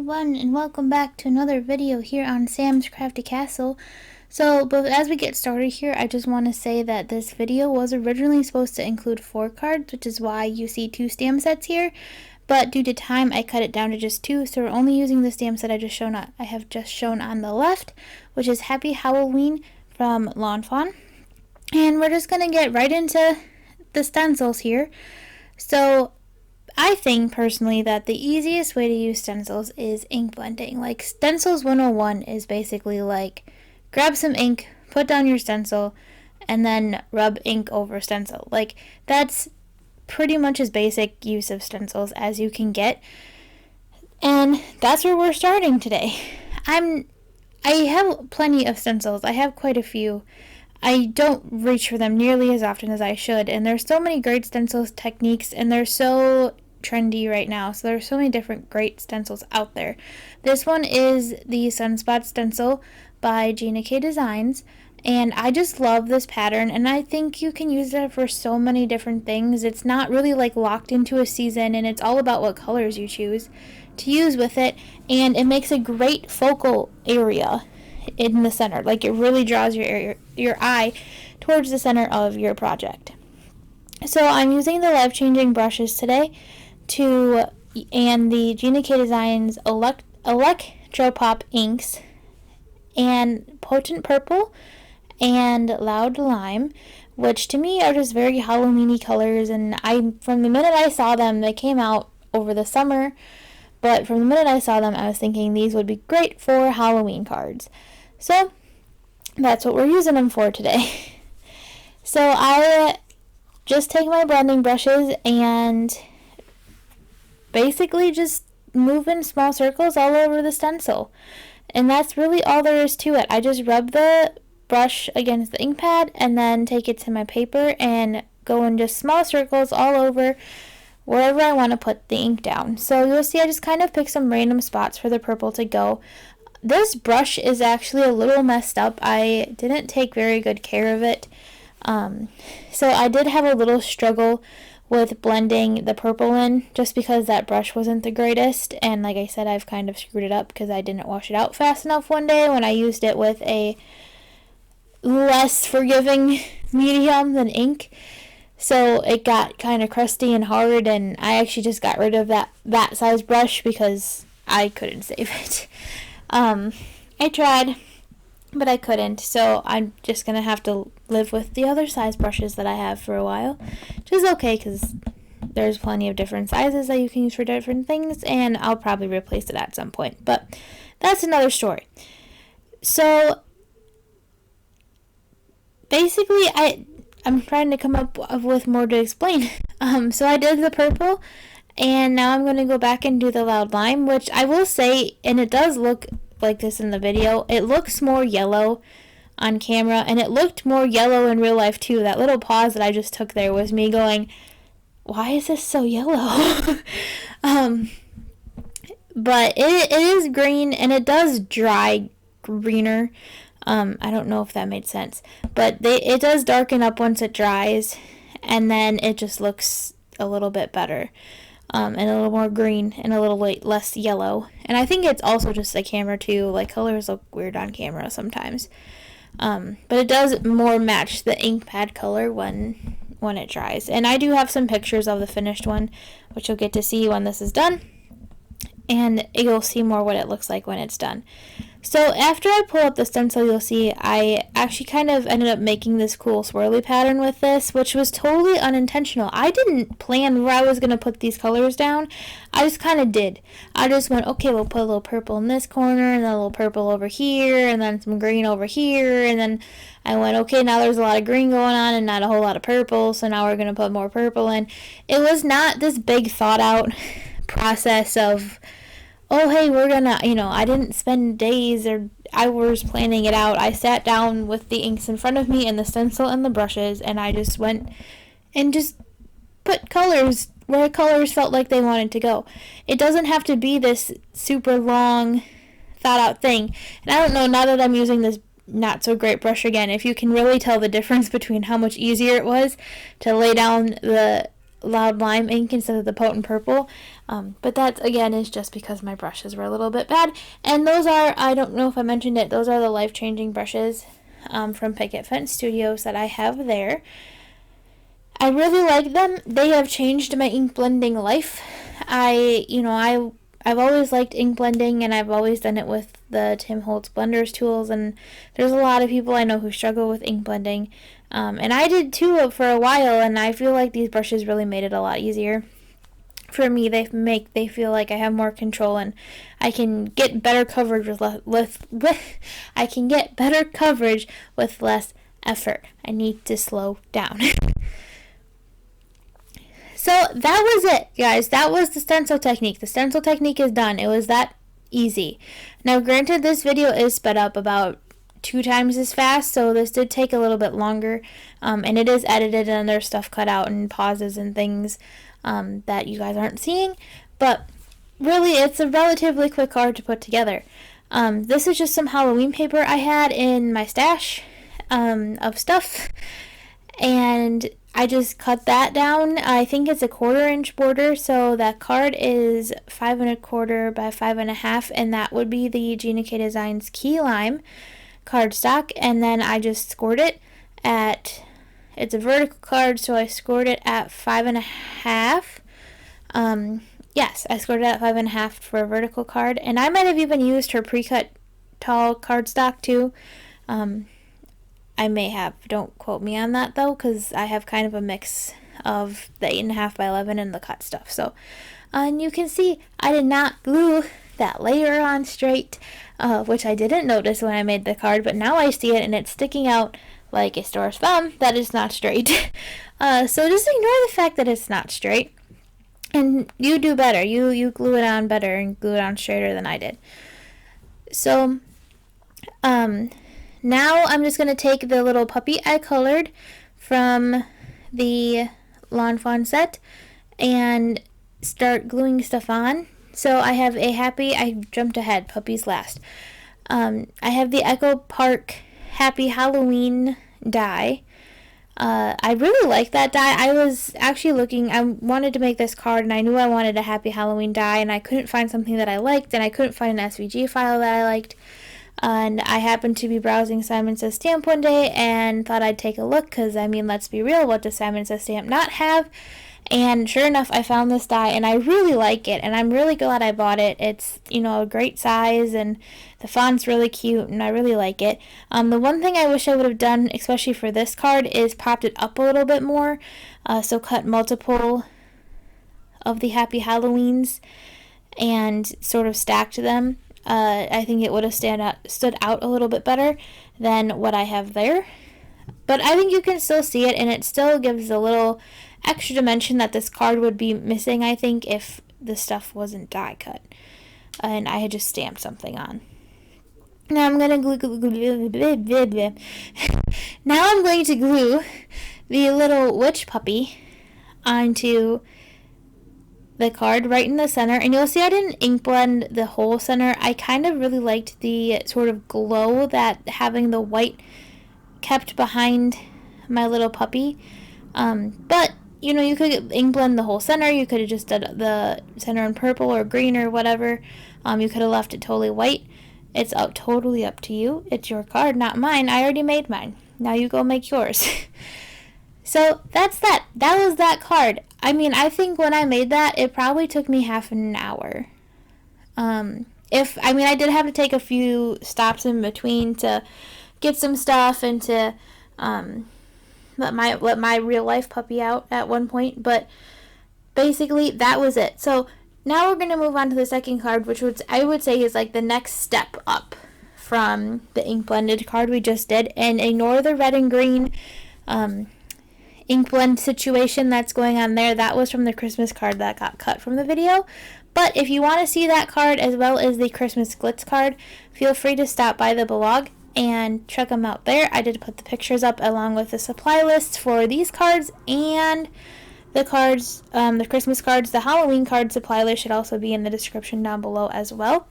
everyone, and welcome back to another video here on Sam's Crafty Castle. But as we get started here, I just want to say that this video was originally supposed to include 4 cards, which is why you see 2 stamp sets here. But due to time, I cut it down to just 2, so we're only using the stamp set I have just shown on the left, which is Happy Howl-ween from Lawn Fawn. And we're just going to get right into the stencils here. So I think personally that the easiest way to use stencils is ink blending. Like Stencils 101 is basically like grab some ink, put down your stencil, and then rub ink over stencil. Like that's pretty much as basic use of stencils as you can get. And that's where we're starting today. I have plenty of stencils. I have quite a few. I don't reach for them nearly as often as I should, and there's so many great stencil techniques, and they're so trendy right now, so there's so many different great stencils out there. This one is the Sunspot stencil by Gina K Designs, and I just love this pattern, and I think you can use it for so many different things. It's not really like locked into a season, and it's all about what colors you choose to use with it, and it makes a great focal area in the center. Like it really draws your eye towards the center of your project. So I'm using the life-changing brushes today and the Gina K Designs Electropop inks and Potent Purple and Loud Lime, which to me are just very Halloween-y colors, and from the minute I saw them, they came out over the summer, but from the minute I saw them, I was thinking these would be great for Halloween cards. So that's what we're using them for today. So I just take my blending brushes and basically just move in small circles all over the stencil. And that's really all there is to it. I just rub the brush against the ink pad and then take it to my paper and go in just small circles all over wherever I want to put the ink down. So you'll see I just kind of pick some random spots for the purple to go. This brush is actually a little messed up. I didn't take very good care of it. So I did have a little struggle with blending the purple in just because that brush wasn't the greatest. And like I said, I've kind of screwed it up because I didn't wash it out fast enough one day when I used it with a less forgiving medium than ink. So it got kind of crusty and hard, and I actually just got rid of that size brush because I couldn't save it. I tried, but I couldn't, so I'm just going to have to live with the other size brushes that I have for a while, which is okay because there's plenty of different sizes that you can use for different things, and I'll probably replace it at some point, but that's another story. So basically, I'm trying to come up with more to explain. So I did the purple, and now I'm going to go back and do the Loud Lime, which I will say, and it does look like this in the video, it looks more yellow on camera, and it looked more yellow in real life too. That little pause that I just took there was me going, why is this so yellow? But it is green, and it does dry greener. I don't know if that made sense, but it does darken up once it dries, and then it just looks a little bit better. And a little more green and a little less yellow. And I think it's also just the camera too. Like colors look weird on camera sometimes. But it does more match the ink pad color when it dries. And I do have some pictures of the finished one, which you'll get to see when this is done. And you'll see more what it looks like when it's done. So after I pull up the stencil, you'll see I actually kind of ended up making this cool swirly pattern with this, which was totally unintentional. I didn't plan where I was going to put these colors down. I just kind of did. I just went, okay, we'll put a little purple in this corner, and then a little purple over here, and then some green over here, and then I went, okay, now there's a lot of green going on and not a whole lot of purple, so now we're going to put more purple in. It was not this big thought out process of, oh, hey, we're gonna, I didn't spend days or hours planning it out. I sat down with the inks in front of me and the stencil and the brushes, and I just went and just put colors where colors felt like they wanted to go. It doesn't have to be this super long, thought out thing. And I don't know, now that I'm using this not so great brush again, if you can really tell the difference between how much easier it was to lay down the Loud Lime ink instead of the Potent Purple. But that, again, is just because my brushes were a little bit bad. And those are, I don't know if I mentioned it, those are the Life Changing brushes from Picket Fence Studios that I have there. I really like them. They have changed my ink blending life. I've always liked ink blending, and I've always done it with the Tim Holtz Blenders tools, and there's a lot of people I know who struggle with ink blending. And I did too for a while, and I feel like these brushes really made it a lot easier. For me, they feel like I have more control, and I can get better coverage I can get better coverage with less effort. I need to slow down. So that was it, guys. That was the stencil technique. The stencil technique is done. It was that easy. Now, granted, this video is sped up about 2 times as fast, so this did take a little bit longer, and it is edited and there's stuff cut out and pauses and things that you guys aren't seeing, but really it's a relatively quick card to put together. This is just some Halloween paper I had in my stash of stuff, and I just cut that down. I think it's a 1/4 inch border, so that card is 5 1/4 by 5 1/2, and that would be the Gina K Designs Key Lime cardstock. And then I just scored it at, it's a vertical card, so I scored it at 5 1/2. Yes, I scored it at 5 1/2 for a vertical card, and I might have even used her pre-cut tall cardstock too. I may have. Don't quote me on that though, because I have kind of a mix of the 8 1/2 by 11 and the cut stuff. So, and you can see I did not glue that layer on straight, which I didn't notice when I made the card, but now I see it and it's sticking out like a store's thumb that is not straight. So just ignore the fact that it's not straight, and you do better. You glue it on better and glue it on straighter than I did. So, now I'm just going to take the little puppy I colored from the Lawn Fawn set and start gluing stuff on. So I have I jumped ahead, puppies last. I have the Echo Park Happy Halloween die. I really like that die. I was actually looking, I wanted to make this card and I knew I wanted a Happy Halloween die, and I couldn't find something that I liked, and I couldn't find an SVG file that I liked. And I happened to be browsing Simon Says Stamp one day and thought I'd take a look, because, I mean, let's be real, what does Simon Says Stamp not have? And sure enough, I found this die, and I really like it, and I'm really glad I bought it. It's, a great size, and the font's really cute, and I really like it. The one thing I wish I would have done, especially for this card, is popped it up a little bit more, so cut multiple of the Happy Halloweens and sort of stacked them. I think it would have stood out a little bit better than what I have there. But I think you can still see it, and it still gives a little extra dimension that this card would be missing, I think, if the stuff wasn't die cut and I had just stamped something on. Now I'm going to glue the little witch puppy onto the card right in the center, and you'll see I didn't ink blend the whole center. I kind of really liked the sort of glow that having the white kept behind my little puppy, but you could ink blend the whole center. You could have just done the center in purple or green or whatever. You could have left it totally white. It's totally up to you. It's your card, not mine. I already made mine. Now you go make yours. So that's that. That was that card. I mean, I think when I made that, it probably took me half an hour. I did have to take a few stops in between to get some stuff and to let my real life puppy out at one point, but basically that was it. So now we're going to move on to the second card, which I would say is like the next step up from the ink blended card we just did, and ignore the red and green ink blend situation that's going on there. That was from the Christmas card that got cut from the video. But if you want to see that card as well as the Christmas Glitz card, feel free to stop by the blog and check them out there. I did put the pictures up along with the supply lists for these cards and the cards, the Christmas cards. The Halloween card supply list should also be in the description down below as well.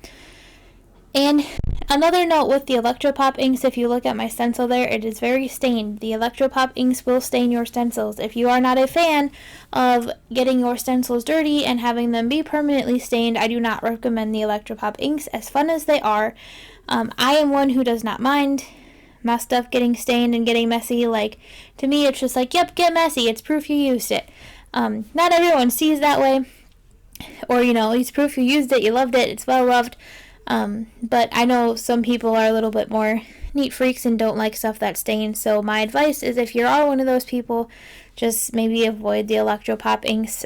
And another note with the Electropop inks, if you look at my stencil there, it is very stained. The Electropop inks will stain your stencils. If you are not a fan of getting your stencils dirty and having them be permanently stained, I do not recommend the Electropop inks, as fun as they are. I am one who does not mind my stuff getting stained and getting messy. Like, to me, it's just like, yep, get messy. It's proof you used it. Not everyone sees that way. Or, it's proof you used it, you loved it, it's well loved. But I know some people are a little bit more neat freaks and don't like stuff that's stained. So my advice is, if you are one of those people, just maybe avoid the Electropop inks.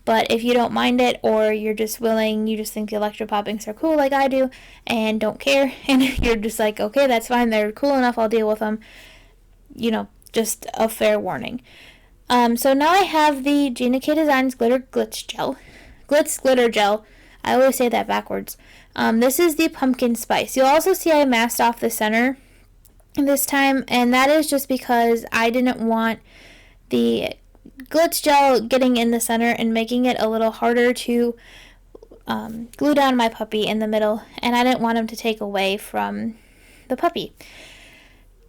But if you don't mind it, or you're just willing, you just think the Electropop inks are cool like I do and don't care, and you're just like, okay, that's fine, they're cool enough, I'll deal with them, just a fair warning. So now I have the Gina K Designs Glitter Glitz Glitter Gel. I always say that backwards. This is the pumpkin spice. You'll also see I masked off the center this time, and that is just because I didn't want the glitz gel getting in the center and making it a little harder to glue down my puppy in the middle, and I didn't want him to take away from the puppy.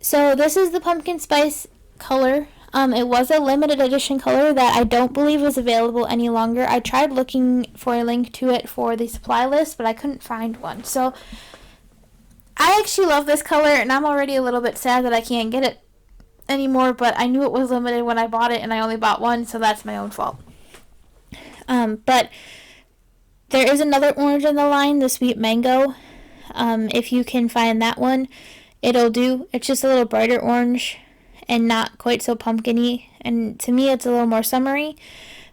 So this is the pumpkin spice color. It was a limited edition color that I don't believe is available any longer. I tried looking for a link to it for the supply list, but I couldn't find one. So I actually love this color, and I'm already a little bit sad that I can't get it anymore, but I knew it was limited when I bought it, and I only bought one, so that's my own fault. But there is another orange in the line, the Sweet Mango. If you can find that one, it'll do. It's just a little brighter orange and not quite so pumpkin-y, and to me it's a little more summery,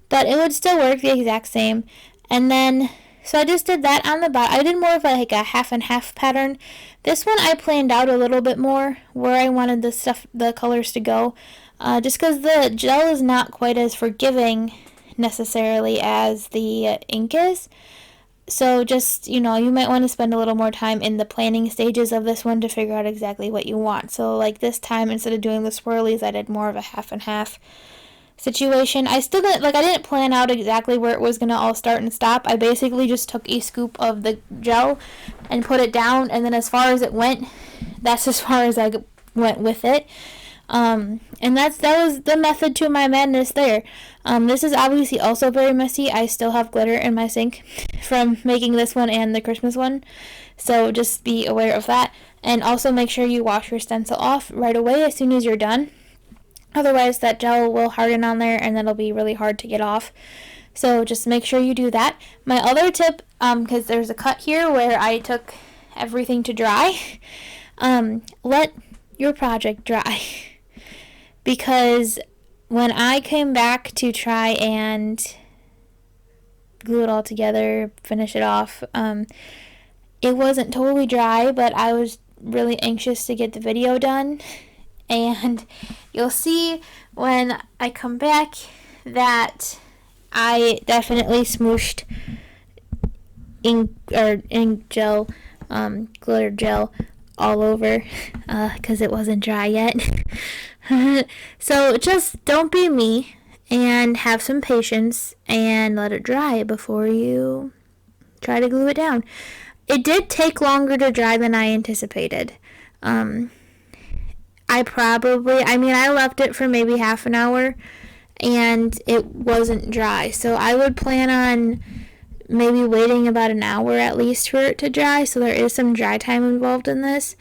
but it would still work the exact same. And then, so I just did that on the bottom. I did more of like a half and half pattern. This one I planned out a little bit more where I wanted the colors to go, just because the gel is not quite as forgiving necessarily as the ink is. So just, you might want to spend a little more time in the planning stages of this one to figure out exactly what you want. So like this time, instead of doing the swirlies, I did more of a half and half situation. I didn't plan out exactly where it was going to all start and stop. I basically just took a scoop of the gel and put it down, and then as far as it went, that's as far as I went with it. And that was the method to my madness there. This is obviously also very messy. I still have glitter in my sink from making this one and the Christmas one, so just be aware of that. And also make sure you wash your stencil off right away as soon as you're done. Otherwise that gel will harden on there and that'll be really hard to get off. So just make sure you do that. My other tip, because there's a cut here where I took everything to dry, let your project dry. Because when I came back to try and glue it all together, finish it off, it wasn't totally dry, but I was really anxious to get the video done. And you'll see when I come back that I definitely smooshed ink gel, glitter gel all over, because it wasn't dry yet. So just don't be me and have some patience and let it dry before you try to glue it down. It did take longer to dry than I anticipated. I left it for maybe half an hour and it wasn't dry. So I would plan on maybe waiting about an hour at least for it to dry. So there is some dry time involved in this.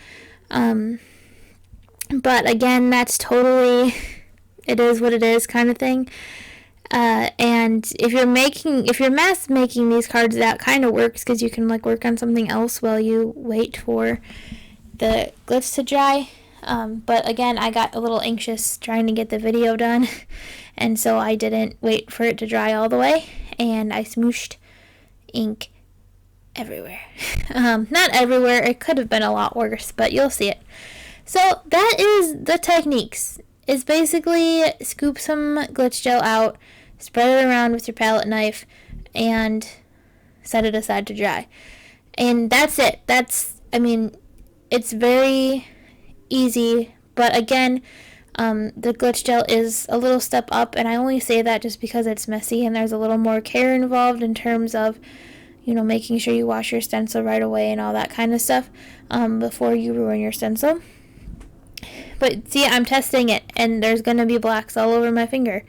But again, that's totally, it is what it is kind of thing. And if you're mass making these cards, that kind of works because you can work on something else while you wait for the glitz to dry. But again, I got a little anxious trying to get the video done, and so I didn't wait for it to dry all the way, and I smooshed ink everywhere. Not everywhere, it could have been a lot worse, but you'll see it. So that is the techniques. It's basically scoop some glitz gel out, spread it around with your palette knife, and set it aside to dry. And that's it. It's very easy, but again, the glitz gel is a little step up, and I only say that just because it's messy and there's a little more care involved in terms of, making sure you wash your stencil right away and all that kind of stuff before you ruin your stencil. But see, I'm testing it, and there's going to be blacks all over my finger.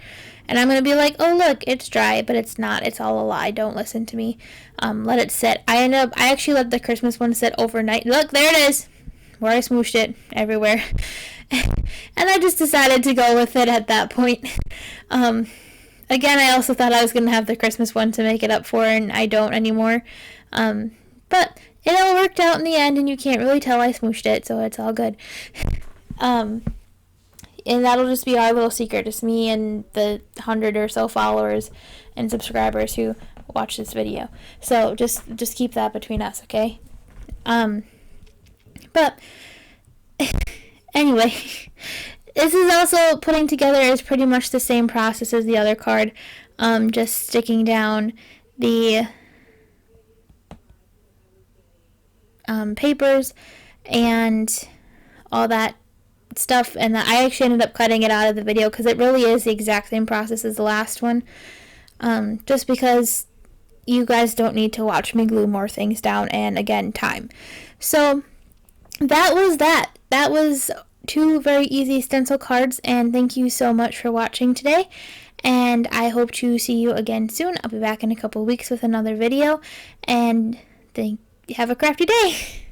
And I'm going to be like, oh, look, it's dry, but it's not. It's all a lie. Don't listen to me. Let it sit. I actually let the Christmas one sit overnight. Look, there it is, where I smooshed it everywhere. And I just decided to go with it at that point. Again, I also thought I was going to have the Christmas one to make it up for, and I don't anymore. But it all worked out in the end, and you can't really tell I smooshed it, so it's all good. And that'll just be our little secret, just me and the 100 or so followers and subscribers who watch this video. So just keep that between us, okay? But anyway, this is also putting together is pretty much the same process as the other card. Just sticking down the papers and all that stuff, and I actually ended up cutting it out of the video because it really is the exact same process as the last one, just because you guys don't need to watch me glue more things down, and again, time. So that was 2 very easy stencil cards, and thank you so much for watching today, and I hope to see you again soon. I'll be back in a couple weeks with another video, and have a crafty day.